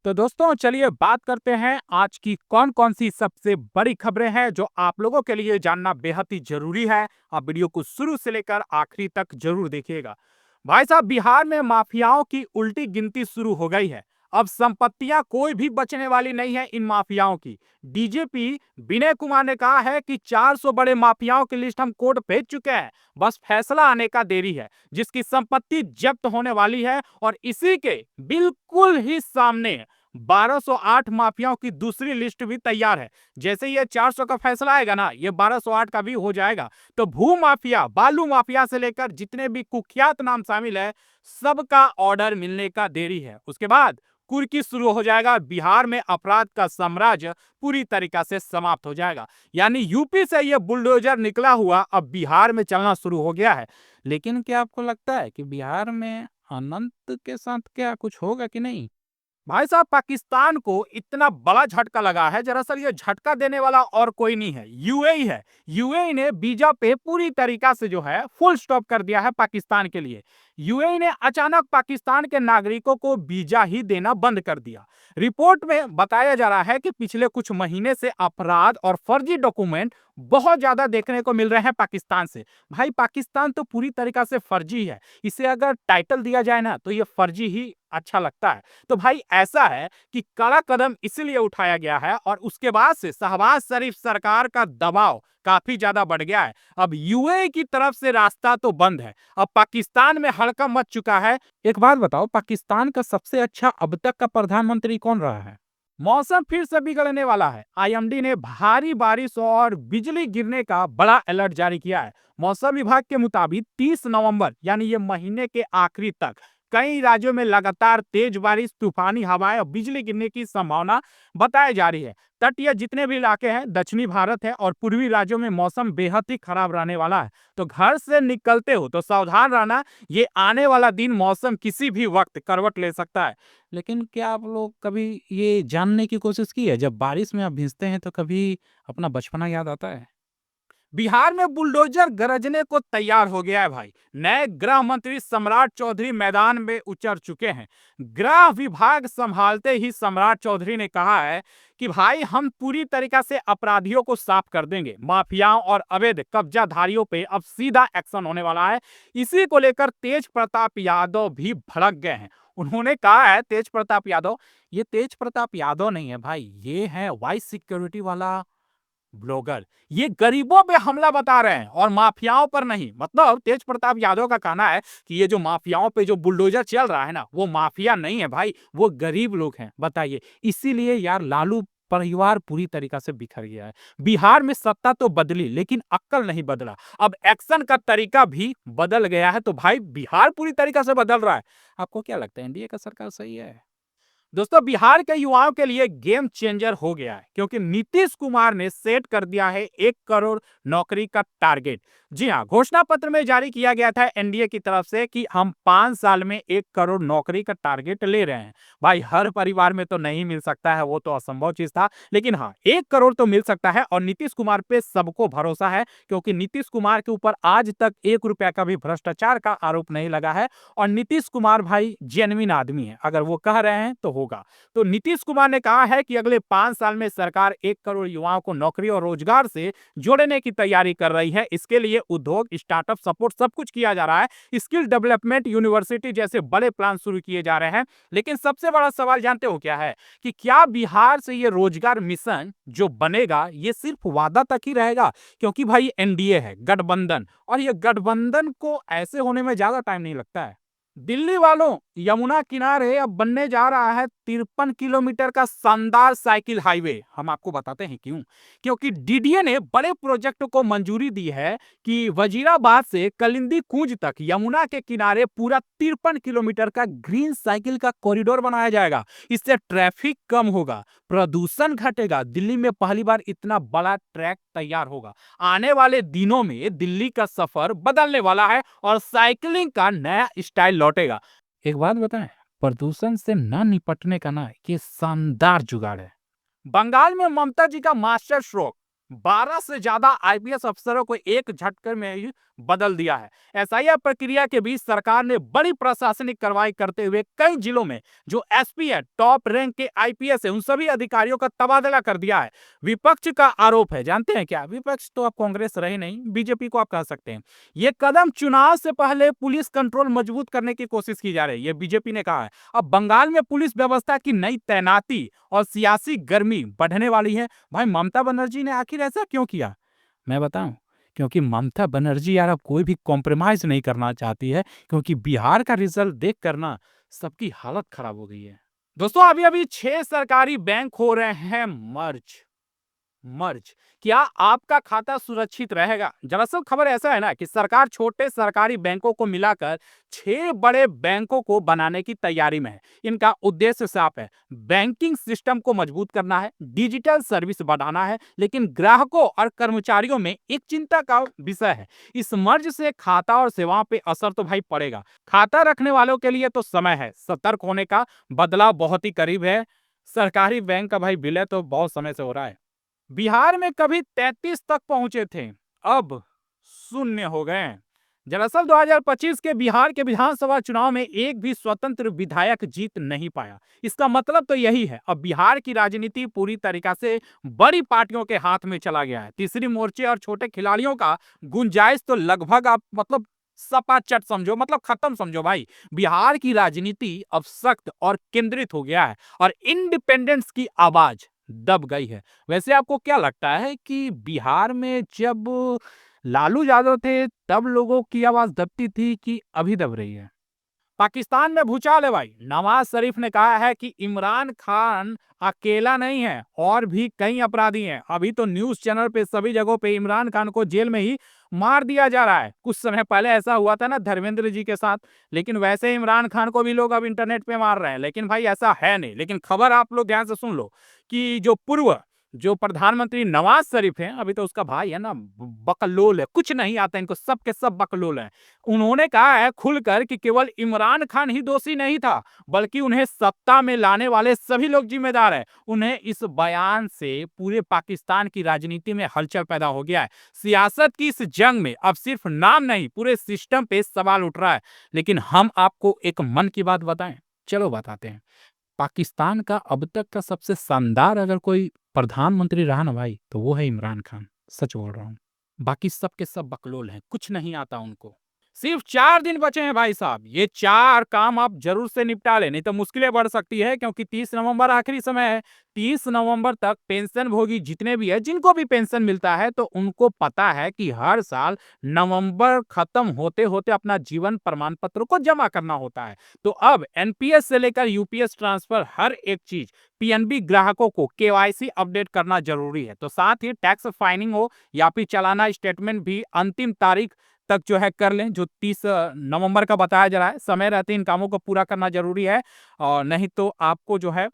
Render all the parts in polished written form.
तो दोस्तों चलिए बात करते हैं आज की कौन कौन सी सबसे बड़ी खबरें हैं जो आप लोगों के लिए जानना बेहद ही जरूरी है। आप वीडियो को शुरू से लेकर आखिरी तक जरूर देखिएगा। भाई साहब, बिहार में माफियाओं की उल्टी गिनती शुरू हो गई है। अब संपत्तियां कोई भी बचने वाली नहीं है इन माफियाओं की। डीजीपी विनय कुमार ने कहा है कि 400 बड़े माफियाओं की लिस्ट हम कोर्ट भेज चुके हैं, बस फैसला आने का देरी है। जिसकी संपत्ति जब्त होने वाली है और इसी के बिल्कुल ही सामने 1208 माफियाओं की दूसरी लिस्ट भी तैयार है। जैसे ये 400 का फैसला आएगा ना, ये 1208 का भी हो जाएगा। तो भू माफिया, बालू माफिया से लेकर जितने भी कुख्यात नाम शामिल है, सबका ऑर्डर मिलने का देरी है। उसके बाद कुर्की शुरू हो जाएगा। बिहार में अपराध का साम्राज्य पूरी तरीका से समाप्त हो जाएगा। यानी यूपी से ये बुलडोजर निकला हुआ अब बिहार में चलना शुरू हो गया है। लेकिन क्या आपको लगता है कि बिहार में अनंत के साथ क्या कुछ होगा कि नहीं? भाई साहब, पाकिस्तान को इतना बड़ा झटका लगा है। दरअसल ये झटका देने वाला और कोई नहीं है, यूएई है। यूएई ने वीजा पे पूरी तरीका से जो है फुल स्टॉप कर दिया है पाकिस्तान के लिए। यूएई ने अचानक पाकिस्तान के नागरिकों को वीजा ही देना बंद कर दिया। रिपोर्ट में बताया जा रहा है कि पिछले कुछ महीने से अपराध और फर्जी डॉक्यूमेंट बहुत ज्यादा देखने को मिल रहे हैं पाकिस्तान से। भाई, पाकिस्तान तो पूरी तरीका से फर्जी है। इसे अगर टाइटल दिया जाए ना तो ये फर्जी ही अच्छा लगता है। तो भाई ऐसा है कि कड़ा कदम इसलिए उठाया गया है और उसके बाद से शहबाज शरीफ सरकार का दबाव काफी ज्यादा बढ़ गया है। अब यूएई की तरफ से रास्ता तो बंद है, अब पाकिस्तान में हड़कंप मच चुका है। एक बात बताओ, पाकिस्तान का सबसे अच्छा अब तक का प्रधानमंत्री कौन रहा है? मौसम फिर से बिगड़ने वाला है। आईएमडी ने भारी बारिश और बिजली गिरने का बड़ा अलर्ट जारी किया है। मौसम विभाग के मुताबिक 30 नवंबर यानी ये महीने के आखिरी तक कई राज्यों में लगातार तेज बारिश, तूफानी हवाएं और बिजली गिरने की संभावना बताई जा रही है। तटीय जितने भी इलाके हैं, दक्षिणी भारत है और पूर्वी राज्यों में मौसम बेहद ही खराब रहने वाला है। तो घर से निकलते हो तो सावधान रहना। ये आने वाला दिन मौसम किसी भी वक्त करवट ले सकता है। लेकिन क्या आप लोग कभी ये जानने की कोशिश की है, जब बारिश में आप भींजते हैं तो कभी अपना बचपना याद आता है? बिहार में बुलडोजर गरजने को तैयार हो गया है भाई। नए गृह मंत्री सम्राट चौधरी मैदान में उतर चुके हैं। गृह विभाग संभालते ही सम्राट चौधरी ने कहा है कि भाई हम पूरी तरीका से अपराधियों को साफ कर देंगे। माफियाओं और अवैध कब्जाधारियों पे अब सीधा एक्शन होने वाला है। इसी को लेकर तेज प्रताप यादव भी भड़क गए हैं। उन्होंने कहा है, तेज प्रताप यादव, ये तेज प्रताप यादव नहीं है भाई, ये है वाइस सिक्योरिटी वाला ब्लॉगर। ये गरीबों पे हमला बता रहे हैं और माफियाओं पर नहीं। मतलब तेज प्रताप यादव का कहना है कि ये जो माफियाओं पे जो बुलडोजर चल रहा है ना, वो माफिया नहीं है भाई, वो गरीब लोग हैं। बताइए, इसीलिए यार लालू परिवार पूरी तरीका से बिखर गया है। बिहार में सत्ता तो बदली लेकिन अक्ल नहीं बदला। अब एक्शन का तरीका भी बदल गया है। तो भाई बिहार पूरी तरीका से बदल रहा है। आपको क्या लगता है, एनडीए का सरकार सही है? दोस्तों, बिहार के युवाओं के लिए गेम चेंजर हो गया है, क्योंकि नीतीश कुमार ने सेट कर दिया है 1 करोड़ नौकरी का टारगेट। जी हाँ, घोषणा पत्र में जारी किया गया था एनडीए की तरफ से कि हम 5 साल में 1 करोड़ नौकरी का टारगेट ले रहे हैं। भाई हर परिवार में तो नहीं मिल सकता है, वो तो असंभव चीज था। लेकिन हाँ, 1 करोड़ तो मिल सकता है और नीतीश कुमार पे सबको भरोसा है, क्योंकि नीतीश कुमार के ऊपर आज तक 1 रुपया का भी भ्रष्टाचार का आरोप नहीं लगा है। और नीतीश कुमार भाई जेन्युइन आदमी है, अगर वो कह रहे हैं तो होगा। तो नीतीश कुमार ने कहा है कि अगले 5 साल में सरकार 1 करोड़ युवाओं को नौकरी और रोजगार से जोड़ने की तैयारी कर रही है। इसके लिए उद्योग, स्टार्टअप सपोर्ट सब कुछ किया जा रहा है। स्किल डेवलपमेंट यूनिवर्सिटी जैसे बड़े प्लान शुरू किए जा रहे हैं। लेकिन सबसे बड़ा सवाल जानते हो क्या है, कि क्या बिहार से ये रोजगार मिशन जो बनेगा ये सिर्फ वादा तक ही रहेगा? क्योंकि भाई एनडीए है, गठबंधन, और ये गठबंधन को ऐसे होने में ज्यादा टाइम नहीं लगता है। दिल्ली वालों, यमुना किनारे अब बनने जा रहा है 53 किलोमीटर का शानदार साइकिल हाईवे। हम आपको बताते हैं क्यों। क्योंकि डीडीए ने बड़े प्रोजेक्ट को मंजूरी दी है कि वजीराबाद से कलिंदी कुंज तक यमुना के किनारे पूरा 53 किलोमीटर का ग्रीन साइकिल का कॉरिडोर बनाया जाएगा। इससे ट्रैफिक कम होगा, प्रदूषण घटेगा। दिल्ली में पहली बार इतना बड़ा ट्रैक तैयार होगा। आने वाले दिनों में दिल्ली का सफर बदलने वाला है और साइकिलिंग का नया स्टाइल लौटेगा। एक बात बताएं, प्रदूषण से न निपटने का ना ये शानदार जुगाड़ है। बंगाल में ममता जी का मास्टर स्ट्रोक। 12 से ज्यादा आईपीएस अफसरों को एक झटके में ही बदल दिया है। एसआईआर प्रक्रिया के बीच सरकार ने बड़ी प्रशासनिक कार्रवाई करते हुए कई जिलों में जो एसपी है, टॉप रैंक के आईपीएस है, उन सभी अधिकारियों का तबादला कर दिया है। विपक्ष का आरोप है, जानते हैं क्या? विपक्ष तो अब कांग्रेस रहे नहीं, बीजेपी को आप कह सकते हैं। ये कदम चुनाव से पहले पुलिस कंट्रोल मजबूत करने की कोशिश की जा रही है, बीजेपी ने कहा है। अब बंगाल में पुलिस व्यवस्था की नई तैनाती और सियासी गर्मी बढ़ने वाली है। भाई ममता बनर्जी ने आखिर ऐसा क्यों किया? मैं बताऊं, क्योंकि ममता बनर्जी यार अब कोई भी कॉम्प्रोमाइज नहीं करना चाहती है, क्योंकि बिहार का रिजल्ट देख कर ना सबकी हालत खराब हो गई है। दोस्तों अभी अभी 6 सरकारी बैंक हो रहे हैं मर्ज। मर्ज क्या आपका खाता सुरक्षित रहेगा? दरअसल खबर ऐसा है ना कि सरकार छोटे सरकारी बैंकों को मिलाकर 6 बड़े बैंकों को बनाने की तैयारी में है। इनका उद्देश्य साफ है, बैंकिंग सिस्टम को मजबूत करना है, डिजिटल सर्विस बढ़ाना है। लेकिन ग्राहकों और कर्मचारियों में एक चिंता का विषय है, इस मर्ज से खाता और सेवाओं पे असर तो भाई पड़ेगा। खाता रखने वालों के लिए तो समय है सतर्क होने का, बदलाव बहुत ही करीब है। सरकारी बैंक का भाई विलय तो बहुत समय से हो रहा है। बिहार में कभी 33 तक पहुंचे थे, अब शून्य हो गए। दरअसल 2025 के बिहार के विधानसभा चुनाव में एक भी स्वतंत्र विधायक जीत नहीं पाया। इसका मतलब तो यही है, अब बिहार की राजनीति पूरी तरीका से बड़ी पार्टियों के हाथ में चला गया है। तीसरी मोर्चे और छोटे खिलाड़ियों का गुंजाइश तो लगभग आप मतलब सपाचट समझो, मतलब खत्म समझो भाई। बिहार की राजनीति अब सख्त और केंद्रित हो गया है और इंडिपेंडेंस की आवाज दब गई है। वैसे आपको क्या लगता है कि बिहार में जब लालू यादव थे तब लोगों की आवाज दबती थी कि अभी दब रही है? पाकिस्तान में भूचाल है भाई। नवाज शरीफ ने कहा है कि इमरान खान अकेला नहीं है और भी कई अपराधी हैं। अभी तो न्यूज चैनल पे सभी जगहों पे इमरान खान को जेल में ही मार दिया जा रहा है। कुछ समय पहले ऐसा हुआ था ना धर्मेंद्र जी के साथ, लेकिन वैसे इमरान खान को भी लोग अब इंटरनेट पे मार रहे हैं। लेकिन भाई ऐसा है नहीं। लेकिन खबर आप लोग ध्यान से सुन लो कि जो प्रधानमंत्री नवाज शरीफ हैं, अभी तो उसका भाई है ना बकलोल है, कुछ नहीं आता इनको, सब के सब बकलोल हैं। उन्होंने कहा है खुलकर कि केवल इमरान खान ही दोषी नहीं था, बल्कि उन्हें सत्ता में लाने वाले सभी लोग जिम्मेदार हैं। उन्हें इस बयान से पूरे पाकिस्तान की राजनीति में हलचल पैदा हो गया है। सियासत की इस जंग में अब सिर्फ नाम नहीं, पूरे सिस्टम पे सवाल उठ रहा है। लेकिन हम आपको एक मन की बात बताएं, चलो बताते हैं। पाकिस्तान का अब तक का सबसे शानदार अगर कोई प्रधानमंत्री रहा ना भाई, तो वो है इमरान खान। सच बोल रहा हूँ। बाकी सब के सब बकलोल हैं, कुछ नहीं आता उनको। सिर्फ 4 दिन बचे हैं भाई साहब, ये 4 काम आप जरूर से निपटा लें, नहीं तो मुश्किलें बढ़ सकती है, क्योंकि 30 नवंबर आखिरी समय है। 30 नवंबर तक पेंशन भोगी जितने भी है, जिनको भी पेंशन मिलता है, तो उनको पता है कि हर साल नवंबर खत्म होते होते अपना जीवन प्रमाण पत्र को जमा करना होता है। तो अब एनपीएस से लेकर यूपीएस ट्रांसफर हर एक चीज पीएनबी ग्राहकों को केवाईसी अपडेट करना जरूरी है। तो साथ ही टैक्स फाइलिंग हो या फिर चालाना स्टेटमेंट भी अंतिम तारीख तक जो है कर लें, जो 30 नवंबर का बताया जा रहा है। समय रहते इन कामों को पूरा करना जरूरी है, और नहीं तो आपको जो है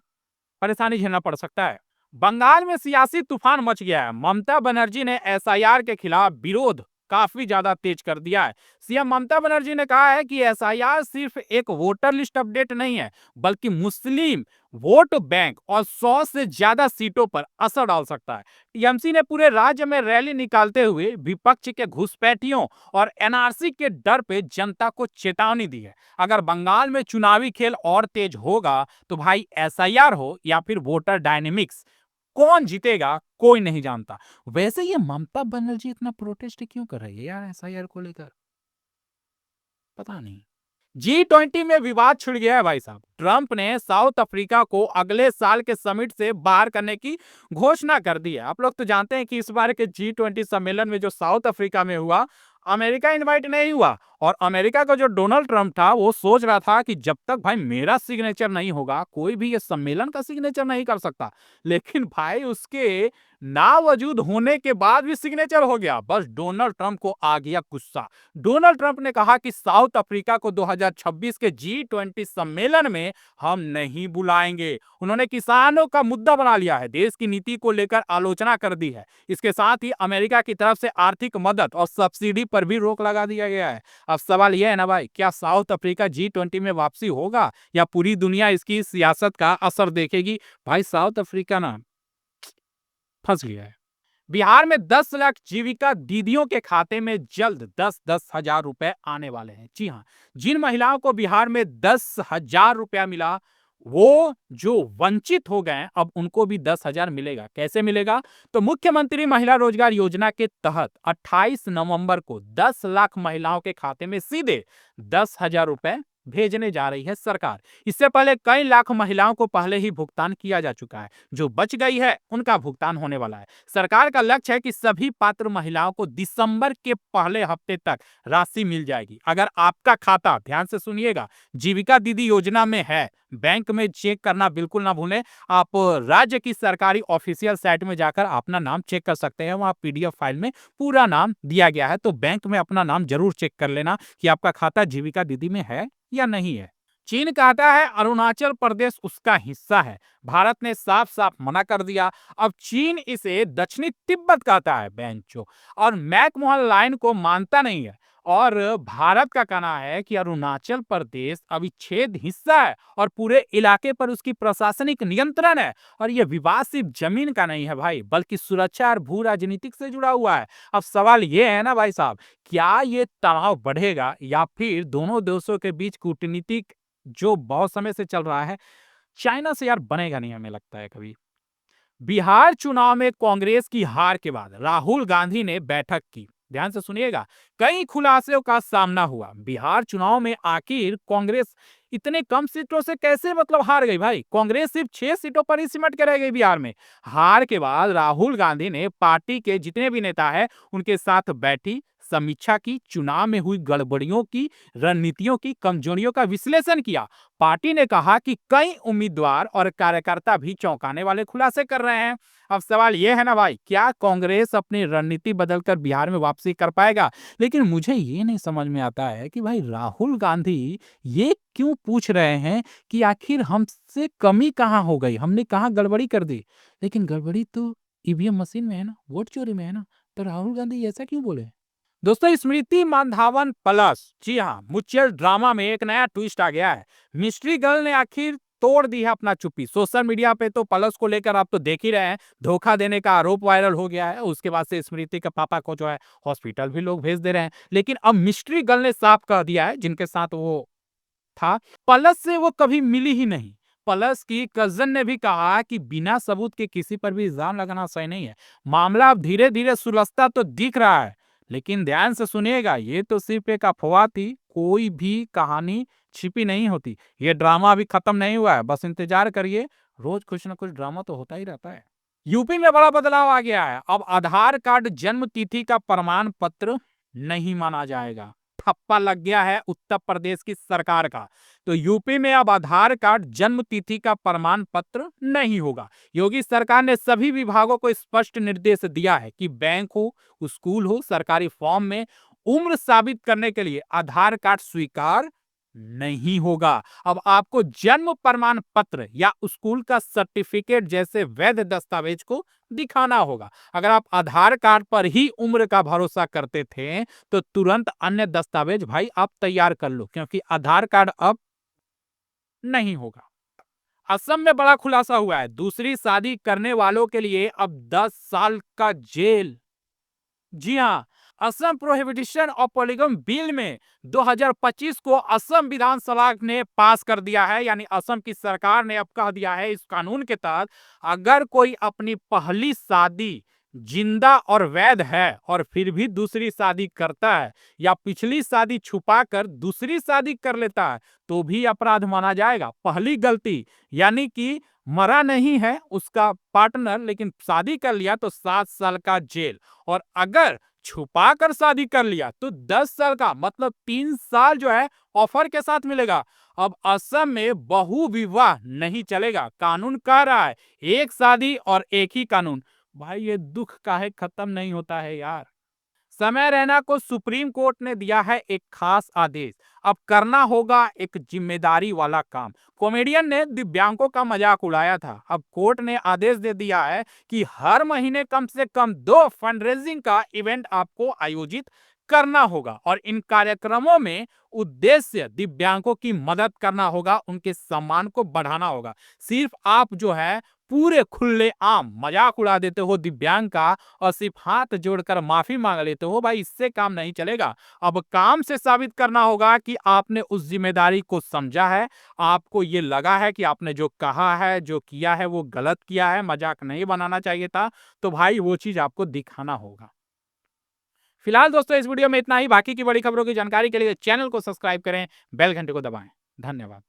परेशानी झेलना पड़ सकता है। बंगाल में सियासी तूफान मच गया है। ममता बनर्जी ने एसआईआर के खिलाफ विरोध काफी ज्यादा तेज कर दिया है। सीएम ममता बनर्जी ने कहा है कि एसआईआर सिर्फ एक वोटर लिस्ट अपडेट नहीं है, बल्कि मुस्लिम वोट बैंक और 100 से ज्यादा सीटों पर असर डाल सकता है। टीएमसी ने पूरे राज्य में रैली निकालते हुए विपक्ष के घुसपैठियों और एनआरसी के डर पे जनता को चेतावनी दी है। अगर बंगाल में चुनावी खेल और तेज होगा तो भाई एसआईआर हो या फिर वोटर डायनेमिक्स, कौन जीतेगा कोई नहीं जानता। वैसे ये ममता बनर्जी इतना प्रोटेस्ट क्यों कर रही है यार एसआईआर को लेकर? पता नहीं। G20 में विवाद छिड़ गया है भाई साहब। ट्रंप ने साउथ अफ्रीका को अगले साल के समिट से बाहर करने की घोषणा कर दी है। आप लोग तो जानते हैं कि इस बार के G20 सम्मेलन में जो साउथ अफ्रीका में हुआ, अमेरिका इनवाइट नहीं हुआ। और अमेरिका का जो डोनाल्ड ट्रंप था वो सोच रहा था कि जब तक भाई मेरा सिग्नेचर नहीं होगा कोई भी ये सम्मेलन का सिग्नेचर नहीं कर सकता। लेकिन भाई उसके नावजूद होने के बाद भी सिग्नेचर हो गया। बस डोनाल्ड ट्रंप को आ गया गुस्सा। डोनाल्ड ट्रंप ने कहा कि साउथ अफ्रीका को 2026 के G20 सम्मेलन में हम नहीं बुलाएंगे। उन्होंने किसानों का मुद्दा बना लिया है, देश की नीति को लेकर आलोचना कर दी है। इसके साथ ही अमेरिका की तरफ से आर्थिक मदद और सब्सिडी पर भी रोक लगा दिया गया है। अब सवाल यह है ना भाई, क्या साउथ अफ्रीका G20 में वापसी होगा या पूरी दुनिया इसकी सियासत का असर देखेगी? भाई साउथ अफ्रीका ना फंस गया है। बिहार में 10 लाख जीविका दीदियों के खाते में जल्द 10-10 हजार रुपए आने वाले हैं। जी हाँ, जिन महिलाओं को बिहार में 10,000 रुपया मिला, वो जो वंचित हो गए अब उनको भी 10,000 मिलेगा। कैसे मिलेगा? तो मुख्यमंत्री महिला रोजगार योजना के तहत 28 नवंबर को 10 लाख महिलाओं के खाते में सीधे 10,000 रुपए भेजने जा रही है सरकार। इससे पहले कई लाख महिलाओं को पहले ही भुगतान किया जा चुका है। जो बच गई है उनका भुगतान होने वाला है। सरकार का लक्ष्य है कि सभी पात्र महिलाओं को दिसंबर के पहले हफ्ते तक राशि मिल जाएगी। अगर आपका खाता, ध्यान से सुनिएगा, जीविका दीदी योजना में है, बैंक में चेक करना बिल्कुल ना भूलें। आप राज्य की सरकारी ऑफिशियल साइट में जाकर अपना नाम चेक कर सकते हैं। वहां पीडीएफ फाइल में पूरा नाम दिया गया है, तो बैंक में अपना नाम जरूर चेक कर लेना कि आपका खाता जीविका दीदी में है या नहीं है। चीन कहता है अरुणाचल प्रदेश उसका हिस्सा है। भारत ने साफ साफ मना कर दिया। अब चीन इसे दक्षिणी तिब्बत कहता है, बेंचो, और मैकमोहन लाइन को मानता नहीं है। और भारत का कहना है कि अरुणाचल प्रदेश अविच्छेद हिस्सा है और पूरे इलाके पर उसकी प्रशासनिक नियंत्रण है। और यह विवाद सिर्फ जमीन का नहीं है भाई, बल्कि सुरक्षा और भू राजनीतिक से जुड़ा हुआ है। अब सवाल यह है ना भाई साहब, क्या ये तनाव बढ़ेगा या फिर दोनों देशों के बीच कूटनीतिक जो बहुत समय से चल रहा है, चाइना से यार बनेगा नहीं, हमें लगता है कभी। बिहार चुनाव में कांग्रेस की हार के बाद राहुल गांधी ने बैठक की। ध्यान से सुनिएगा, कई खुलासों का सामना हुआ। बिहार चुनाव में आखिर कांग्रेस इतने कम सीटों से कैसे हार गई भाई? कांग्रेस सिर्फ 6 सीटों पर ही सिमट के रह गई बिहार में। हार के बाद राहुल गांधी ने पार्टी के जितने भी नेता हैं उनके साथ बैठी, समीक्षा की, चुनाव में हुई गड़बड़ियों की, रणनीतियों की कमजोरियों का विश्लेषण किया। पार्टी ने कहा कि कई उम्मीदवार और कार्यकर्ता भी चौंकाने वाले खुलासे कर रहे हैं। अब सवाल यह है ना भाई, क्या कांग्रेस अपनी रणनीति बदलकर बिहार में वापसी कर पाएगा? लेकिन मुझे ये नहीं समझ में आता है कि भाई राहुल गांधी ये क्यों पूछ रहे हैं कि आखिर हमसे कमी कहाँ हो गई, हमने कहाँ गड़बड़ी कर दी? लेकिन गड़बड़ी तो ईवीएम मशीन में है ना, वोट चोरी में है ना, तो राहुल गांधी ऐसा क्यों बोले? दोस्तों, स्मृति मानधावन प्लस, जी हाँ, म्यूचुअल ड्रामा में एक नया ट्विस्ट आ गया है। मिस्ट्री गर्ल ने आखिर तोड़ दी है अपना चुप्पी। सोशल मीडिया पे तो प्लस को लेकर आप तो देख ही रहे हैं, धोखा देने का आरोप वायरल हो गया है। उसके बाद से स्मृति के पापा को जो है हॉस्पिटल भी लोग भेज दे रहे हैं। लेकिन अब मिस्ट्री गर्ल ने साफ कह दिया है, जिनके साथ वो था, प्लस से वो कभी मिली ही नहीं। प्लस की कजन ने भी कहा कि बिना सबूत के किसी पर भी इल्जाम लगाना सही नहीं है। मामला अब धीरे धीरे सुलझता तो दिख रहा है, लेकिन ध्यान से सुनिएगा, ये तो सिर्फ एक अफवाह थी। कोई भी कहानी छिपी नहीं होती। ये ड्रामा अभी खत्म नहीं हुआ है, बस इंतजार करिए, रोज कुछ ना कुछ ड्रामा तो होता ही रहता है। यूपी में बड़ा बदलाव आ गया है। अब आधार कार्ड जन्म तिथि का प्रमाण पत्र नहीं माना जाएगा। ठप्पा लग गया है उत्तर प्रदेश की सरकार का। तो यूपी में अब आधार कार्ड जन्म तिथि का प्रमाण पत्र नहीं होगा। योगी सरकार ने सभी विभागों को स्पष्ट निर्देश दिया है कि बैंक हो, स्कूल हो, सरकारी फॉर्म में उम्र साबित करने के लिए आधार कार्ड स्वीकार नहीं होगा। अब आपको जन्म प्रमाण पत्र या स्कूल का सर्टिफिकेट जैसे वैध दस्तावेज को दिखाना होगा। अगर आप आधार कार्ड पर ही उम्र का भरोसा करते थे तो तुरंत अन्य दस्तावेज भाई आप तैयार कर लो, क्योंकि आधार कार्ड अब नहीं होगा। असम में बड़ा खुलासा हुआ है। दूसरी शादी करने वालों के लिए अब 10 साल का जेल। जी हाँ, असम प्रोहिबिशन ऑफ पॉलीगम बिल में 2025 को असम विधानसभा ने पास कर दिया है। यानी असम की सरकार ने अब कह दिया है, इस कानून के तहत अगर कोई अपनी पहली शादी जिंदा और वैध है और फिर भी दूसरी शादी करता है या पिछली शादी छुपाकर दूसरी शादी कर लेता है तो भी अपराध माना जाएगा। पहली गलती यानी कि मरा नहीं है उसका पार्टनर लेकिन शादी कर लिया तो 7 साल का जेल, और अगर छुपा कर शादी कर लिया तो 10 साल का, मतलब 3 साल जो है ऑफर के साथ मिलेगा। अब असम में बहु विवाह नहीं चलेगा। कानून कह रहा है एक शादी और एक ही कानून। भाई ये दुख काहे खत्म नहीं होता है यार। समय रैना को सुप्रीम कोर्ट ने दिया है एक खास आदेश। अब करना होगा एक जिम्मेदारी वाला काम। कॉमेडियन ने दिव्यांगों का मजाक उड़ाया था। अब कोर्ट ने आदेश दे दिया है कि हर महीने कम से कम 2 फंड रेजिंग का इवेंट आपको आयोजित करना होगा और इन कार्यक्रमों में उद्देश्य दिव्यांगों की मदद करना होगा, उनके सम्मान को बढ़ाना होगा। सिर्फ आप जो है पूरे खुले आम मजाक उड़ा देते हो दिव्यांग का और सिर्फ हाथ जोड़कर माफी मांग लेते हो, भाई इससे काम नहीं चलेगा। अब काम से साबित करना होगा कि आपने उस जिम्मेदारी को समझा है, आपको ये लगा है कि आपने जो कहा है, जो किया है वो गलत किया है, मजाक नहीं बनाना चाहिए था, तो भाई वो चीज आपको दिखाना होगा। फिलहाल दोस्तों इस वीडियो में इतना ही। बाकी की बड़ी खबरों की जानकारी के लिए चैनल को सब्सक्राइब करें, बेल घंटे को दबाएं। धन्यवाद।